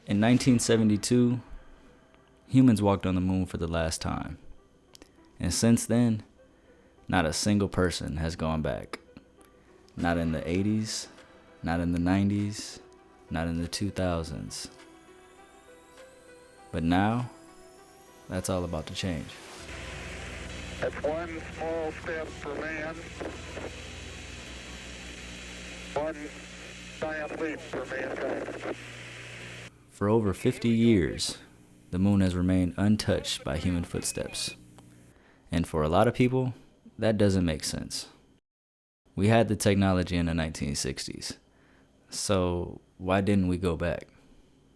In 1972, humans walked on the moon for the last time. And since then, not a single person has gone back. Not in the 80s, not in the 90s, not in the 2000s. But now, that's all about to change. That's one small step for man, one giant leap for mankind. For over 50 years, the moon has remained untouched by human footsteps. And for a lot of people, that doesn't make sense. We had the technology in the 1960s. So why didn't we go back?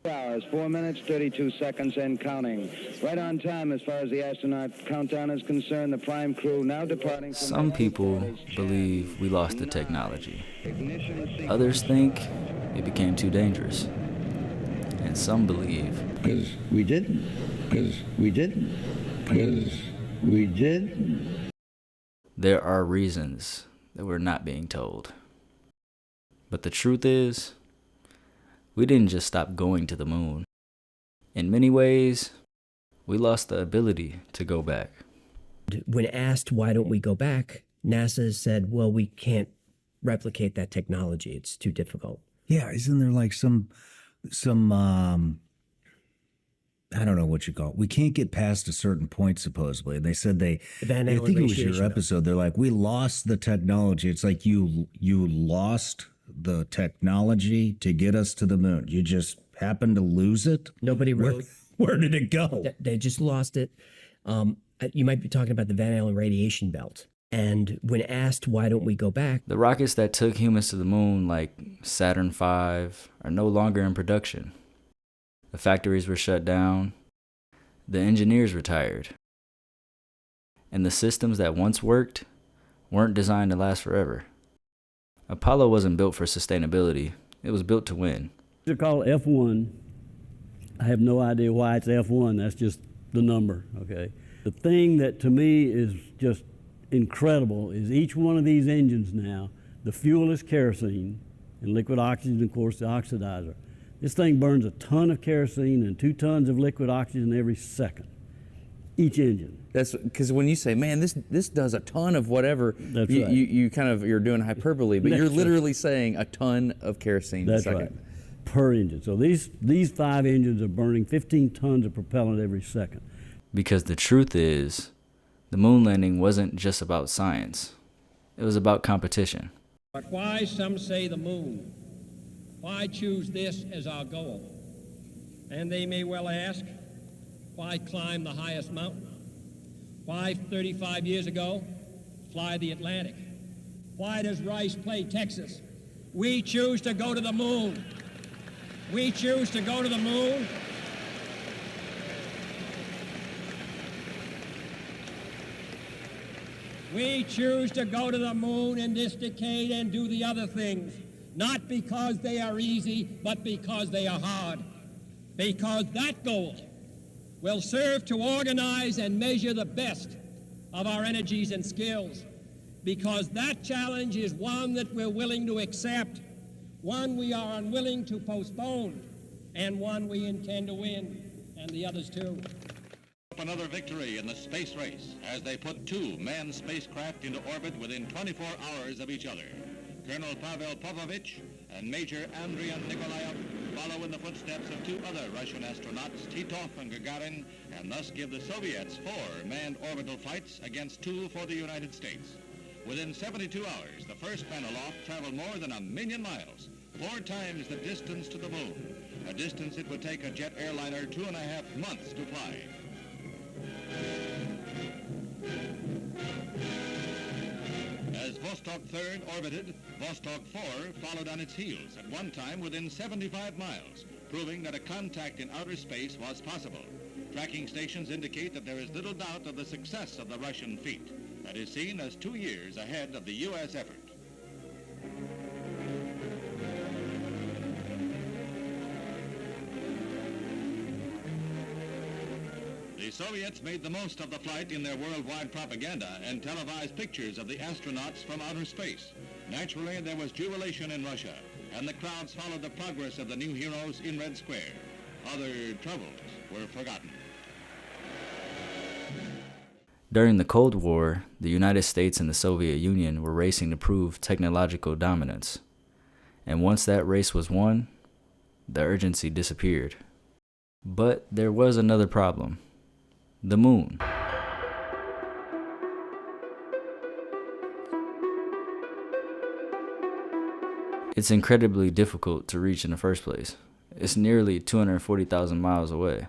Hours, 4 minutes, 32 seconds and counting. Right on time as far as the astronaut countdown is concerned. The prime crew now departing from... Some people believe we lost the technology. Others think it became too dangerous. And some believe... Because we didn't. Because we didn't. Because we did. There are reasons that we're not being told. But the truth is, we didn't just stop going to the moon. In many ways, we lost the ability to go back. When asked why don't we go back, NASA said, well, we can't replicate that technology. It's too difficult. Yeah, isn't there like some I don't know what you call it. We can't get past a certain point, supposedly. And they said I think it was your episode. They're like, we lost the technology. It's like you lost the technology to get us to the moon. You just happened to lose it? Nobody wrote. Where did it go? They just lost it. You might be talking about the Van Allen radiation belt. And when asked why don't we go back, the rockets that took humans to the moon, like Saturn V, are no longer in production. The factories were shut down. The engineers retired. And the systems that once worked weren't designed to last forever. Apollo wasn't built for sustainability. It was built to win. They're called F1. I have no idea why it's F1. That's just the number, okay? The thing that to me is just incredible is each one of these engines now, the fuel is kerosene and liquid oxygen, of course, the oxidizer. This thing burns a ton of kerosene and 2 tons of liquid oxygen every second, each engine. That's because when you say, man, this does a ton of whatever, That's you, right. you're doing hyperbole, but you're literally saying a ton of kerosene a second. Right, per engine. So these 5 engines are burning 15 tons of propellant every second. Because the truth is, the moon landing wasn't just about science. It was about competition. But why, some say, the moon? Why choose this as our goal? And they may well ask, why climb the highest mountain? Why, 35 years ago, fly the Atlantic? Why does Rice play Texas? We choose to go to the moon. We choose to go to the moon. We choose to go to the moon in this decade and do the other things, not because they are easy, but because they are hard. Because that goal will serve to organize and measure the best of our energies and skills. Because that challenge is one that we're willing to accept, one we are unwilling to postpone, and one we intend to win, and the others too. Another victory in the space race as they put 2 manned spacecraft into orbit within 24 hours of each other. Colonel Pavel Povovich and Major Andrei Nikolaev follow in the footsteps of 2 other Russian astronauts, Titov and Gagarin, and thus give the Soviets 4 manned orbital flights against 2 for the United States. Within 72 hours, the first man aloft traveled more than 1,000,000 miles, 4 times the distance to the moon, a distance it would take a jet airliner 2.5 months to fly. As Vostok 3rd orbited, Vostok 4 followed on its heels, at one time within 75 miles, proving that a contact in outer space was possible. Tracking stations indicate that there is little doubt of the success of the Russian feat, that is seen as 2 years ahead of the U.S. effort. The Soviets made the most of the flight in their worldwide propaganda and televised pictures of the astronauts from outer space. Naturally, there was jubilation in Russia, and the crowds followed the progress of the new heroes in Red Square. Other troubles were forgotten. During the Cold War, the United States and the Soviet Union were racing to prove technological dominance. And once that race was won, the urgency disappeared. But there was another problem: the moon. It's incredibly difficult to reach in the first place. It's nearly 240,000 miles away.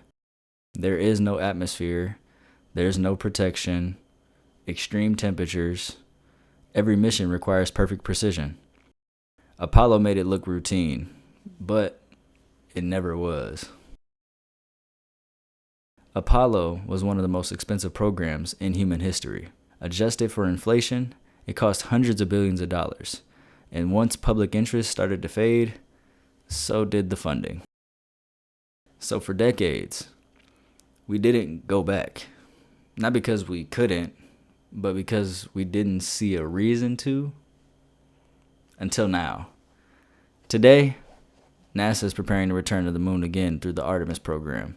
There is no atmosphere, there's no protection, extreme temperatures. Every mission requires perfect precision. Apollo made it look routine, but it never was. Apollo was one of the most expensive programs in human history. Adjusted for inflation, it cost hundreds of billions of dollars. And once public interest started to fade, so did the funding. So for decades, we didn't go back. Not because we couldn't, but because we didn't see a reason to. Until now. Today, NASA is preparing to return to the moon again through the Artemis program.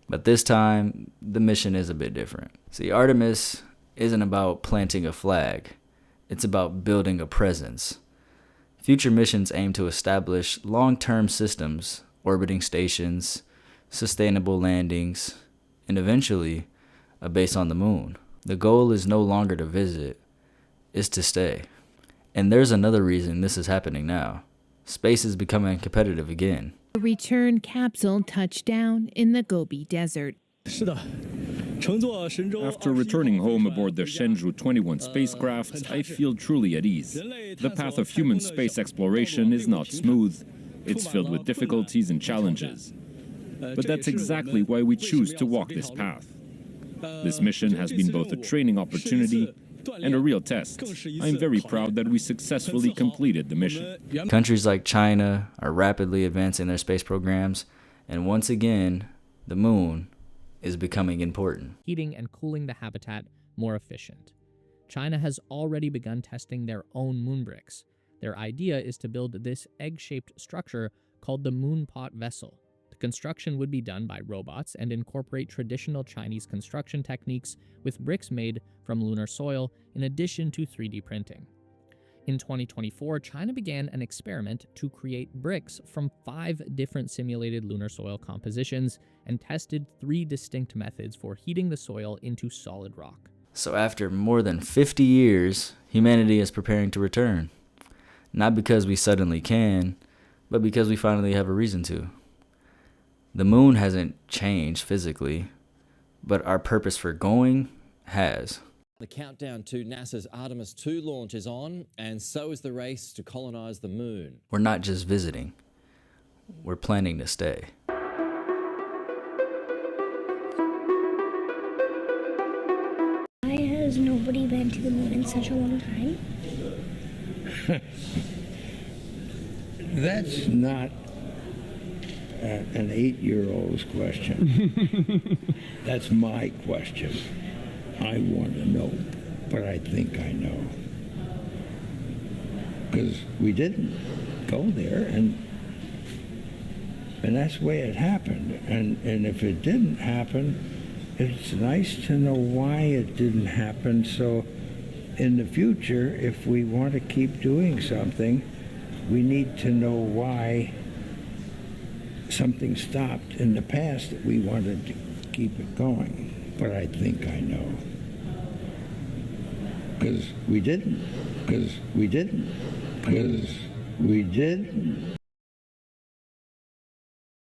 But this time, the mission is a bit different. See, Artemis isn't about planting a flag. It's about building a presence. Future missions aim to establish long-term systems, orbiting stations, sustainable landings, and eventually a base on the moon. The goal is no longer to visit, it's to stay. And there's another reason this is happening now. Space is becoming competitive again. The return capsule touched down in the Gobi Desert. After returning home aboard the Shenzhou 21 spacecraft, I feel truly at ease. The path of human space exploration is not smooth. It's filled with difficulties and challenges. But that's exactly why we choose to walk this path. This mission has been both a training opportunity and a real test. I'm very proud that we successfully completed the mission. Countries like China are rapidly advancing their space programs, and once again, the moon is becoming important. Heating and cooling the habitat more efficient. China has already begun testing their own moon bricks. Their idea is to build this egg-shaped structure called the moon pot vessel. The construction would be done by robots and incorporate traditional Chinese construction techniques with bricks made from lunar soil in addition to 3D printing. In 2024, China began an experiment to create bricks from 5 different simulated lunar soil compositions and tested 3 distinct methods for heating the soil into solid rock. So after more than 50 years, humanity is preparing to return. Not because we suddenly can, but because we finally have a reason to. The moon hasn't changed physically, but our purpose for going has. The countdown to NASA's Artemis II launch is on, and so is the race to colonize the moon. We're not just visiting. We're planning to stay. Why has nobody been to the moon in such a long time? That's not an 8-year-old's question. That's my question. I want to know, but I think I know. Because we didn't go there, and that's the way it happened. And if it didn't happen, it's nice to know why it didn't happen. So in the future, if we want to keep doing something, we need to know why something stopped in the past that we wanted to keep it going. But I think I know. Because we didn't.